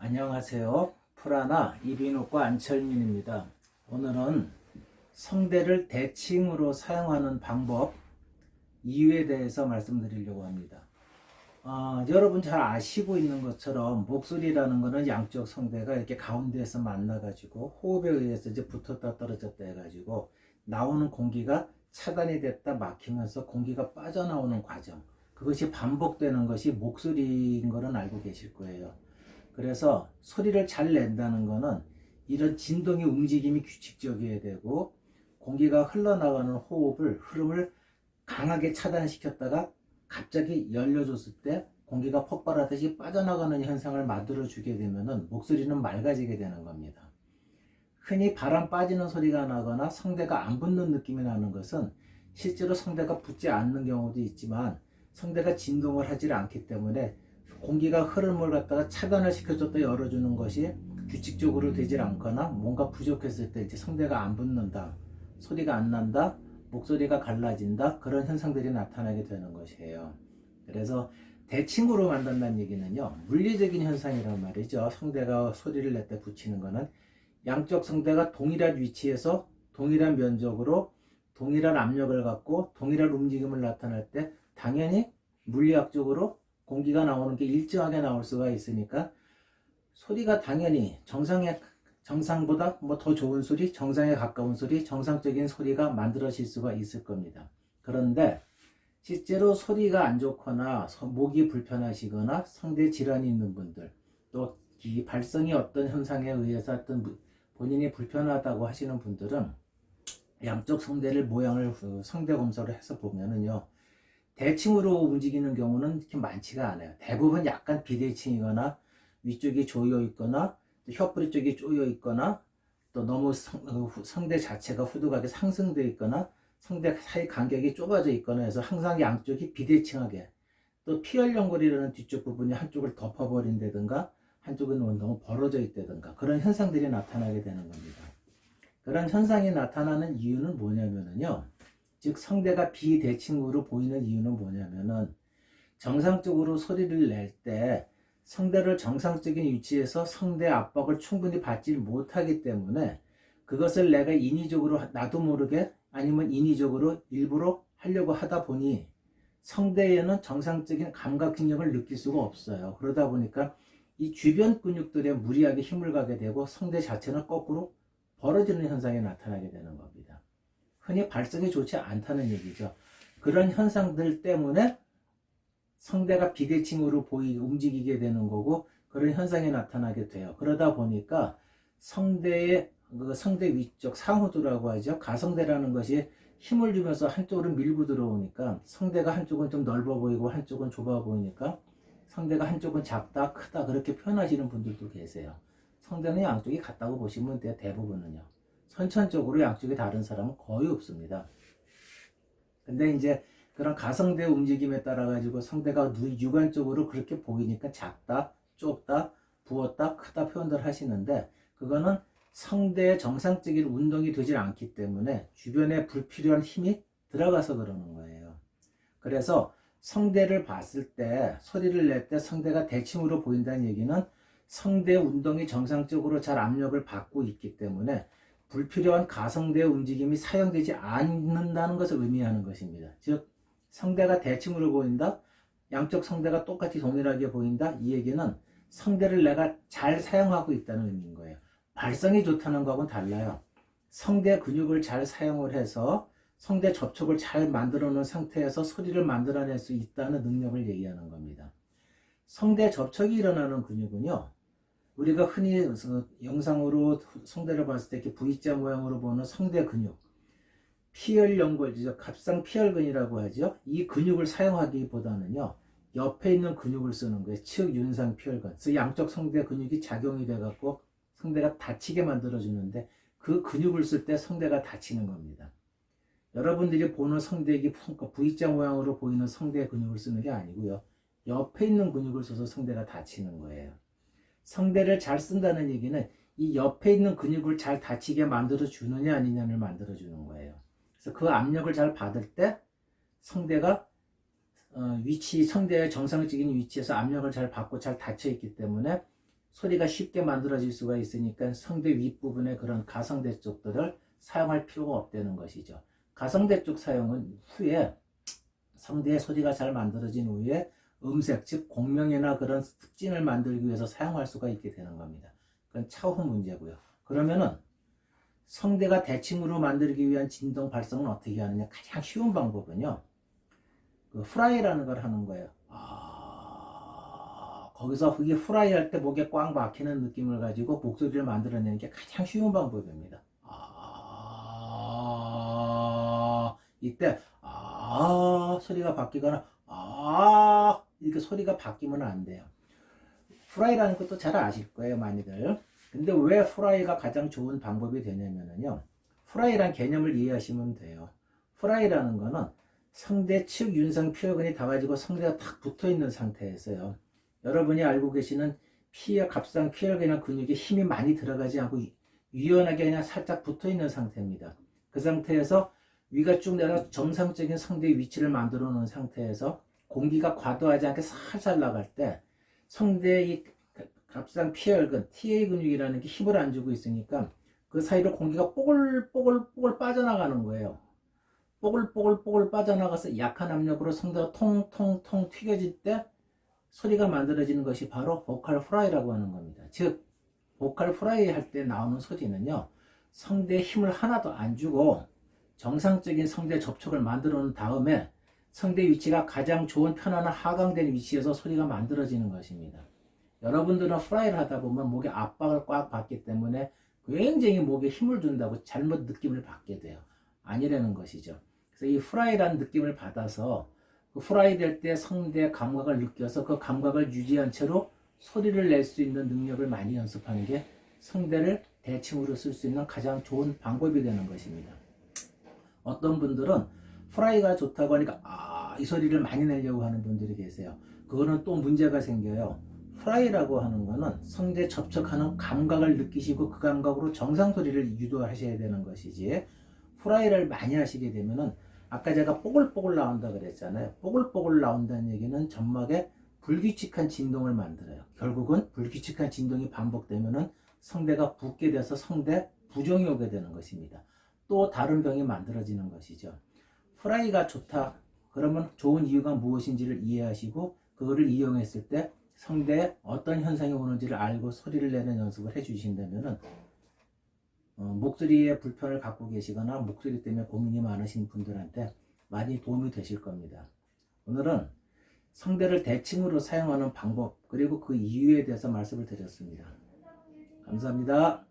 안녕하세요. 프라나 이비인후과 안철민입니다. 오늘은 성대를 대칭으로 사용하는 방법 이유에 대해서 말씀드리려고 합니다. 여러분 잘 아시고 있는 것처럼 목소리라는 것은 양쪽 성대가 이렇게 가운데에서 만나가지고 호흡에 의해서 이제 붙었다 떨어졌다 해가지고 나오는 공기가 차단이 됐다 막히면서 공기가 빠져나오는 과정, 그것이 반복되는 것이 목소리인 것은 알고 계실 거예요. 그래서 소리를 잘 낸다는 것은 이런 진동의 움직임이 규칙적이어야 되고, 공기가 흘러나가는 흐름을 강하게 차단시켰다가 갑자기 열려줬을 때 공기가 폭발하듯이 빠져나가는 현상을 만들어주게 되면 목소리는 맑아지게 되는 겁니다. 흔히 바람 빠지는 소리가 나거나 성대가 안 붙는 느낌이 나는 것은 실제로 성대가 붙지 않는 경우도 있지만 성대가 진동을 하지 않기 때문에 공기가 흐름을 갖다가 차단을 시켜줬다 열어주는 것이 규칙적으로 되질 않거나 뭔가 부족했을 때 이제 성대가 안 붙는다, 소리가 안 난다, 목소리가 갈라진다, 그런 현상들이 나타나게 되는 것이에요. 그래서 대칭으로 만든다는 얘기는요, 물리적인 현상이란 말이죠. 성대가 소리를 낼 때 붙이는 거는 양쪽 성대가 동일한 위치에서 동일한 면적으로 동일한 압력을 갖고 동일한 움직임을 나타낼 때 당연히 물리학적으로 공기가 나오는 게 일정하게 나올 수가 있으니까 소리가 당연히 정상보다 뭐 더 좋은 소리, 정상에 가까운 소리, 정상적인 소리가 만들어질 수가 있을 겁니다. 그런데 실제로 소리가 안 좋거나 목이 불편하시거나 성대 질환이 있는 분들, 또 이 발성이 어떤 현상에 의해서 어떤 본인이 불편하다고 하시는 분들은 양쪽 성대를 모양을 성대 검사를 해서 보면은요, 대칭으로 움직이는 경우는 그렇게 많지가 않아요. 대부분 약간 비대칭이거나 위쪽이 조여 있거나 또 혀뿌리 쪽이 조여 있거나 또 너무 성대 자체가 후두각이 상승되어 있거나 성대 사이 간격이 좁아져 있거나 해서 항상 양쪽이 비대칭하게, 또 피연령골이라는 뒤쪽 부분이 한쪽을 덮어버린다든가 한쪽은 너무 벌어져 있다든가 그런 현상들이 나타나게 되는 겁니다. 그런 현상이 나타나는 이유는 뭐냐면요, 즉 성대가 비대칭으로 보이는 이유는 뭐냐면은 정상적으로 소리를 낼 때 성대를 정상적인 위치에서 성대 압박을 충분히 받지 못하기 때문에 그것을 내가 인위적으로 나도 모르게 아니면 인위적으로 일부러 하려고 하다 보니 성대에는 정상적인 감각 능력을 느낄 수가 없어요. 그러다 보니까 이 주변 근육들에 무리하게 힘을 가게 되고 성대 자체는 거꾸로 벌어지는 현상이 나타나게 되는 겁니다. 흔히 발성이 좋지 않다는 얘기죠. 그런 현상들 때문에 성대가 비대칭으로 움직이게 되는 거고 그런 현상이 나타나게 돼요. 그러다 보니까 성대 위쪽 상호두라고 하죠. 가성대라는 것이 힘을 주면서 한쪽으로 밀고 들어오니까 성대가 한쪽은 좀 넓어 보이고 한쪽은 좁아 보이니까 성대가 한쪽은 작다 크다 그렇게 표현하시는 분들도 계세요. 성대는 양쪽이 같다고 보시면 돼요. 대부분은요. 선천적으로 양쪽이 다른 사람은 거의 없습니다. 근데 이제 그런 가성대 움직임에 따라 가지고 성대가 육안적으로 그렇게 보이니까 작다, 좁다, 부었다, 크다 표현들 하시는데 그거는 성대의 정상적인 운동이 되질 않기 때문에 주변에 불필요한 힘이 들어가서 그러는 거예요. 그래서 성대를 봤을 때, 소리를 낼 때 성대가 대칭으로 보인다는 얘기는 성대 운동이 정상적으로 잘 압력을 받고 있기 때문에 불필요한 가성대 움직임이 사용되지 않는다는 것을 의미하는 것입니다. 즉 성대가 대칭으로 보인다, 양쪽 성대가 똑같이 동일하게 보인다, 이 얘기는 성대를 내가 잘 사용하고 있다는 의미인 거예요. 발성이 좋다는 거하고는 달라요. 성대 근육을 잘 사용을 해서 성대 접촉을 잘 만들어 놓은 상태에서 소리를 만들어낼 수 있다는 능력을 얘기하는 겁니다. 성대 접촉이 일어나는 근육은요, 우리가 흔히 영상으로 성대를 봤을 때 이렇게 V자 모양으로 보는 성대 근육, 피혈연골, 갑상 피혈근이라고 하죠. 이 근육을 사용하기보다는요, 옆에 있는 근육을 쓰는 거예요. 즉 윤상 피혈근. 그래서 양쪽 성대 근육이 작용이 돼갖고 성대가 다치게 만들어주는데 그 근육을 쓸 때 성대가 다치는 겁니다. 여러분들이 보는 성대기 V자 모양으로 보이는 성대 근육을 쓰는 게 아니고요, 옆에 있는 근육을 써서 성대가 다치는 거예요. 성대를 잘 쓴다는 얘기는 이 옆에 있는 근육을 잘 다치게 만들어 주느냐 아니냐를 만들어 주는 거예요. 그래서 그 압력을 잘 받을 때 성대가 성대의 정상적인 위치에서 압력을 잘 받고 잘 닫혀 있기 때문에 소리가 쉽게 만들어질 수가 있으니까 성대 윗부분의 그런 가성대 쪽들을 사용할 필요가 없다는 것이죠. 가성대 쪽 사용은 후에 성대의 소리가 잘 만들어진 후에 음색, 즉 공명이나 그런 특진을 만들기 위해서 사용할 수가 있게 되는 겁니다. 그건 차후 문제고요. 그러면은 성대가 대칭으로 만들기 위한 진동 발성은 어떻게 하느냐? 가장 쉬운 방법은요. 그 후라이라는 걸 하는 거예요. 거기서 그게 후라이 할 때 목에 꽉 막히는 느낌을 가지고 목소리를 만들어내는 게 가장 쉬운 방법입니다. 이때 소리가 바뀌거나 이렇게 소리가 바뀌면 안 돼요. 후라이라는 것도 잘 아실 거예요, 많이들. 근데 왜 후라이가 가장 좋은 방법이 되냐면요. 후라이란 개념을 이해하시면 돼요. 후라이라는 거는 성대 측 윤상 피어근이 다 가지고 성대가 탁 붙어 있는 상태에서요. 여러분이 알고 계시는 갑상 피혈근이나 근육에 힘이 많이 들어가지 않고 유연하게 그냥 살짝 붙어 있는 상태입니다. 그 상태에서 위가 쭉 내려 정상적인 성대의 위치를 만들어 놓은 상태에서 공기가 과도하지 않게 살살 나갈 때 성대의 갑상 피혈근, TA 근육이라는 게 힘을 안 주고 있으니까 그 사이로 공기가 뽀글뽀글 빠져나가는 거예요. 뽀글뽀글 빠져나가서 약한 압력으로 성대가 통통통 튀겨질 때 소리가 만들어지는 것이 바로 보컬 프라이라고 하는 겁니다. 즉 보컬 프라이 할 때 나오는 소리는요, 성대에 힘을 하나도 안 주고 정상적인 성대 접촉을 만들어 놓은 다음에 성대 위치가 가장 좋은 편안한 하강된 위치에서 소리가 만들어지는 것입니다. 여러분들은 프라이를 하다 보면 목에 압박을 꽉 받기 때문에 굉장히 목에 힘을 준다고 잘못 느낌을 받게 돼요. 아니라는 것이죠. 그래서 이 프라이라는 느낌을 받아서 그 프라이 될 때 성대 감각을 느껴서 그 감각을 유지한 채로 소리를 낼 수 있는 능력을 많이 연습하는 게 성대를 대칭으로 쓸 수 있는 가장 좋은 방법이 되는 것입니다. 어떤 분들은 프라이가 좋다고 하니까 이 소리를 많이 내려고 하는 분들이 계세요. 그거는 또 문제가 생겨요. 프라이라고 하는 거는 성대 접촉하는 감각을 느끼시고 그 감각으로 정상 소리를 유도하셔야 되는 것이지, 프라이를 많이 하시게 되면은 아까 제가 뽀글뽀글 나온다 그랬잖아요. 뽀글뽀글 나온다는 얘기는 점막에 불규칙한 진동을 만들어요. 결국은 불규칙한 진동이 반복되면은 성대가 붓게 돼서 성대 부종이 오게 되는 것입니다. 또 다른 병이 만들어지는 것이죠. 프라이가 좋다 그러면 좋은 이유가 무엇인지를 이해하시고 그거를 이용했을 때 성대에 어떤 현상이 오는지를 알고 소리를 내는 연습을 해 주신다면은 목소리에 불편을 갖고 계시거나 목소리 때문에 고민이 많으신 분들한테 많이 도움이 되실 겁니다. 오늘은 성대를 대칭으로 사용하는 방법 그리고 그 이유에 대해서 말씀을 드렸습니다. 감사합니다.